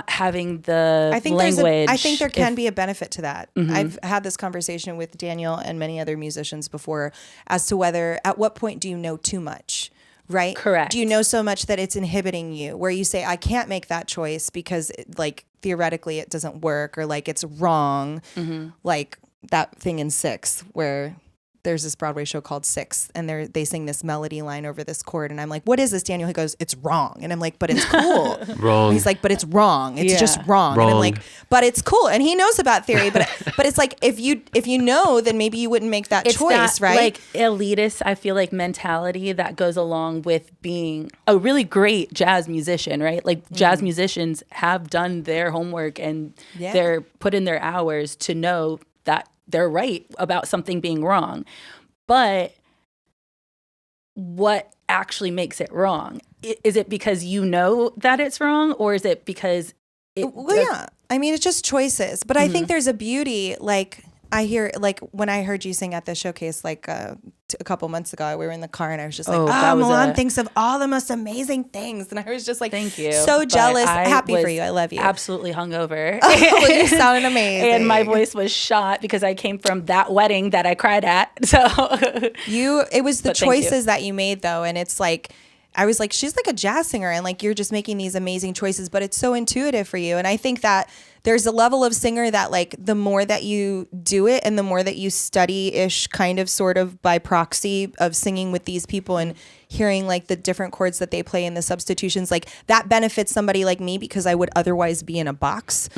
having the language. I think there can be a benefit to that. I've had this conversation with Daniel and many other musicians before as to at what point do you know too much, right? Correct. Do you know so much that it's inhibiting you, where you say, I can't make that choice because theoretically it doesn't work, or like it's wrong. Like that thing in Six where there's this Broadway show called Six, and they sing this melody line over this chord, and I'm like, what is this, Daniel? He goes, it's wrong. And I'm like, but it's cool. Wrong. And he's like, but it's wrong. It's just wrong. And I'm like, but it's cool. And he knows about theory, but it's like, if you know, then maybe you wouldn't make that choice, right? Like elitist, I feel like, mentality that goes along with being a really great jazz musician, right? Like jazz musicians have done their homework, and they're put in their hours to know that they're right about something being wrong. But what actually makes it wrong? Is it because you know that it's wrong, or is it because I mean, it's just choices. But I think there's a beauty, like I hear, like when I heard you sing at the showcase, like a couple months ago, we were in the car and I was just like, Mylon thinks of all the most amazing things. And I was just like, thank you. So jealous. Happy for you. I love you. Absolutely hungover. Well, you sounded amazing. And my voice was shot because I came from that wedding that I cried at. So it was the choices that you made though. And it's like, I was like, she's like a jazz singer, and like you're just making these amazing choices, but it's so intuitive for you. And I think that there's a level of singer that like the more that you do it and the more that you study-ish kind of sort of by proxy of singing with these people and hearing like the different chords that they play and the substitutions, like that benefits somebody like me because I would otherwise be in a box.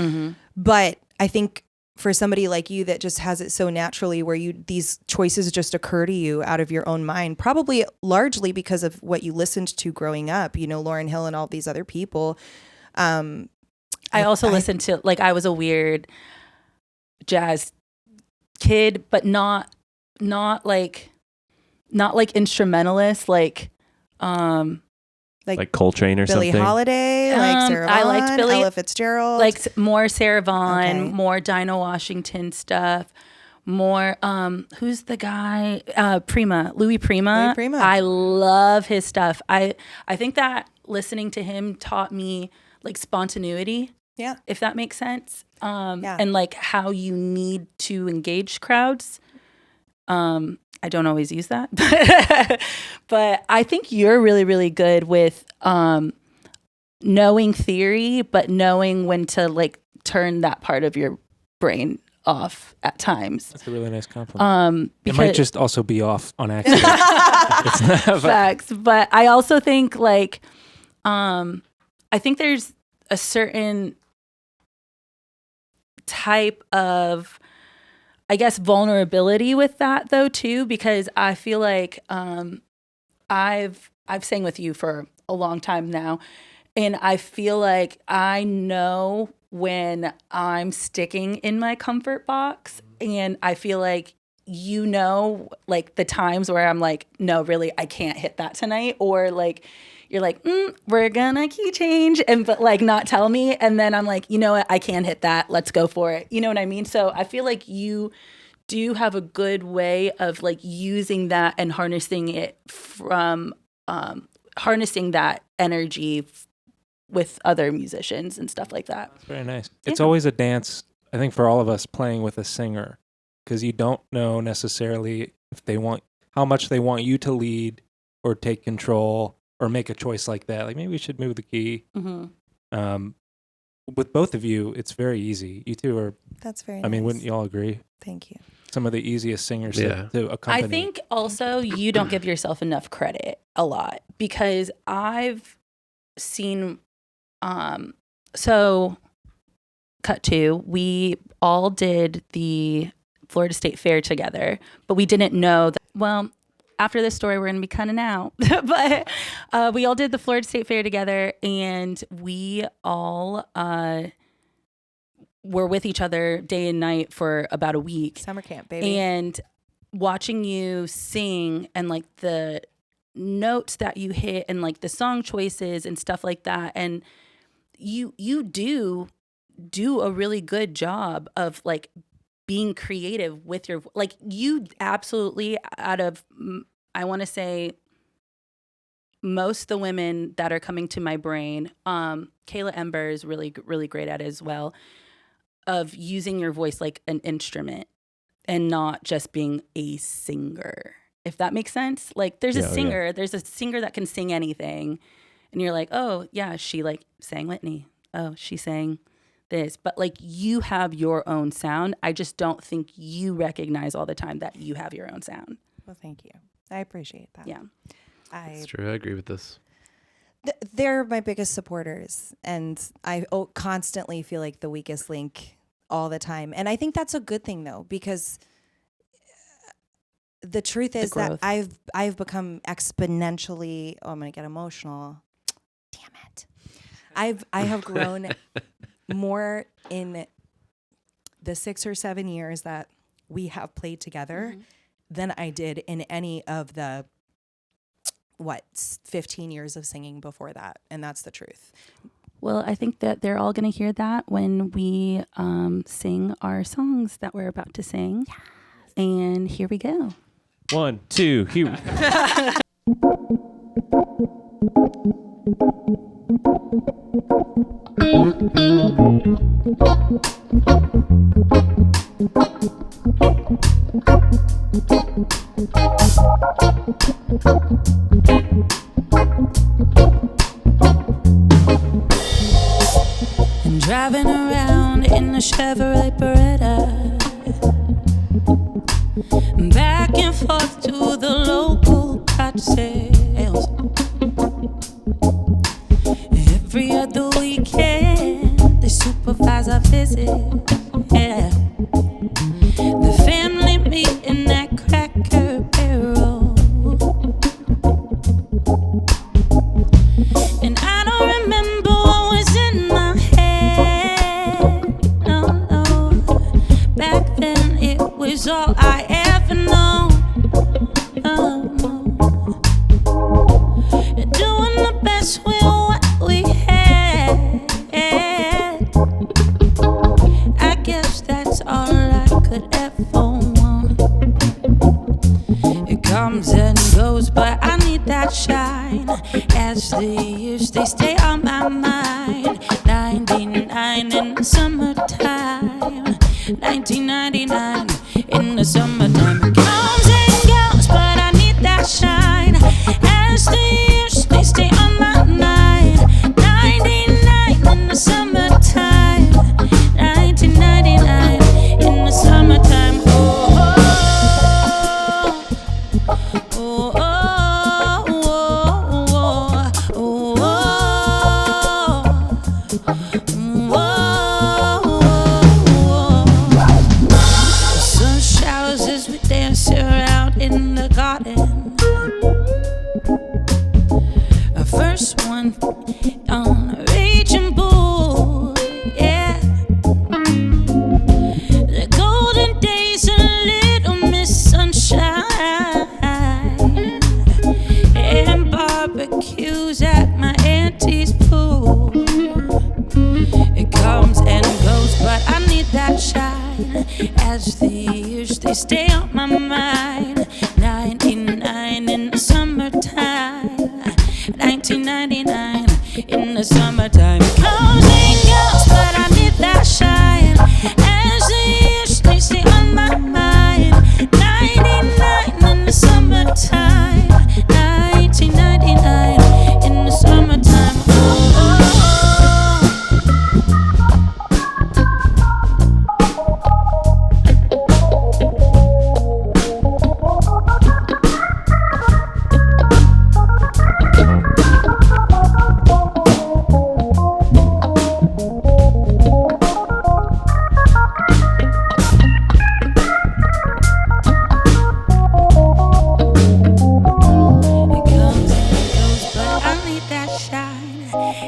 But I think for somebody like you that just has it so naturally, where these choices just occur to you out of your own mind, probably largely because of what you listened to growing up, Lauryn Hill and all these other people. I also listened to, like, I was a weird jazz kid, but not like instrumentalist, like Coltrane or Billie something. Holiday, like Sarah Vaughan, I liked Ella Fitzgerald, like more Sarah Vaughan, more Dinah Washington stuff, more who's the guy? Louis Prima. I love his stuff. I think that listening to him taught me like spontaneity. Yeah, if that makes sense. And like how you need to engage crowds. I don't always use that, but I think you're really, really good with knowing theory, but knowing when to like turn that part of your brain off at times. That's a really nice compliment. It might just also be off on accident. It's not, Facts. But I also think like, I think there's a certain type of, I guess, vulnerability with that though too, because I feel like I've sang with you for a long time now, and I feel like I know when I'm sticking in my comfort box, and I feel like like the times where I'm like, no, really, I can't hit that tonight, or like you're like, we're gonna key change, but like not tell me, and then I'm like, you know what, I can hit that, let's go for it. You know what I mean? So I feel like you do have a good way of like using that and harnessing it from harnessing that energy with other musicians and stuff like that. It's very nice. It's always a dance, I think, for all of us playing with a singer, because you don't know necessarily if how much they want you to lead or take control or make a choice like that. Like maybe we should move the key. Mm-hmm. With both of you, it's very easy. You two are. That's very. I mean, nice. wouldn't you all agree? Thank you. Some of the easiest singers to accompany. I think also you don't give yourself enough credit a lot, because I've seen, so cut to, we all did the Florida State Fair together, but we didn't know that, well, after this story, we're going to be cutting out, but we all did the Florida State Fair together, and we all were with each other day and night for about a week. Summer camp, baby. And watching you sing and like the notes that you hit and like the song choices and stuff like that. And you do a really good job of like being creative with your, like you absolutely, out of, I want to say, most the women that are coming to my brain, Kayla Ember is really, really great at it as well, of using your voice like an instrument and not just being a singer, if that makes sense. Like there's a singer that can sing anything, and you're like, oh yeah, she like sang Whitney, oh she sang this, but like you have your own sound. I just don't think you recognize all the time that you have your own sound. Well, thank you, I appreciate that. Yeah, That's true. I agree with this. They're my biggest supporters, and I constantly feel like the weakest link all the time. And I think that's a good thing though, because the truth is that I've become exponentially, I'm going to get emotional. Damn it. I have grown more in the 6 or 7 years that we have played together than I did in any of the 15 years of singing before that. And that's the truth. Well, I think that they're all going to hear that when we sing our songs that we're about to sing. Yes. And here we go. 1, 2, here. I'm driving around in a Chevrolet Beretta, back and forth to the local garage sales. Every other weekend, they supervise our visit. Yeah, the family meeting at Cracker Barrel, and I don't remember what was in my head. No, back then it was all I ever known. Doing the best with what we had. I guess that's all I could ever want. It comes and goes, but I need that shine. As the years, they stay on my mind. 99 in the summertime, 1999 in the summertime. It comes and goes, but I need that shine. As the years, they stay on my mind. 99 in the summertime, 1999 in the summertime. Oh, oh, oh, oh. As the years they stay on my mind. 99 in the summertime. 1999 in the summertime. Comes and goes, but I need that shine. As the years they stay on my mind. 99 in the summertime. 1999 in the summertime.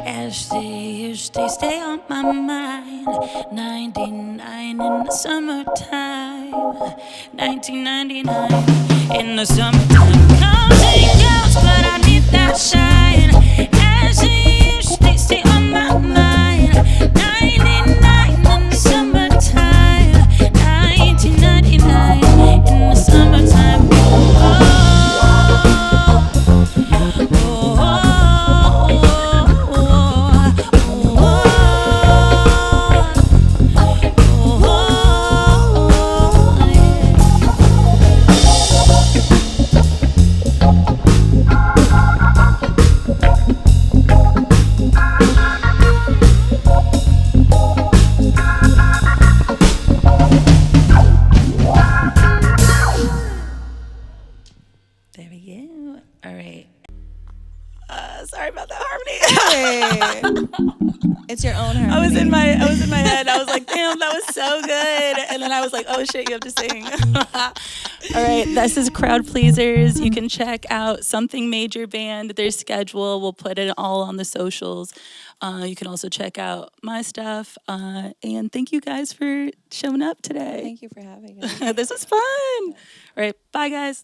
As the years they stay on my mind. 99 in the summertime. 1999 in the summertime. Comes and goes, but I need that shine. As the years they stay on my mind. 99 in the summertime. 1999 in the summertime. There we go. All right. Sorry about that harmony. It's your own harmony. I was in my head. I was like, damn, that was so good. And then I was like, oh shit, you have to sing. All right, this is Crowd Pleasers. You can check out Something Major Band, their schedule. We'll put it all on the socials. You can also check out my stuff. And thank you guys for showing up today. Thank you for having us. This was fun. All right, bye guys.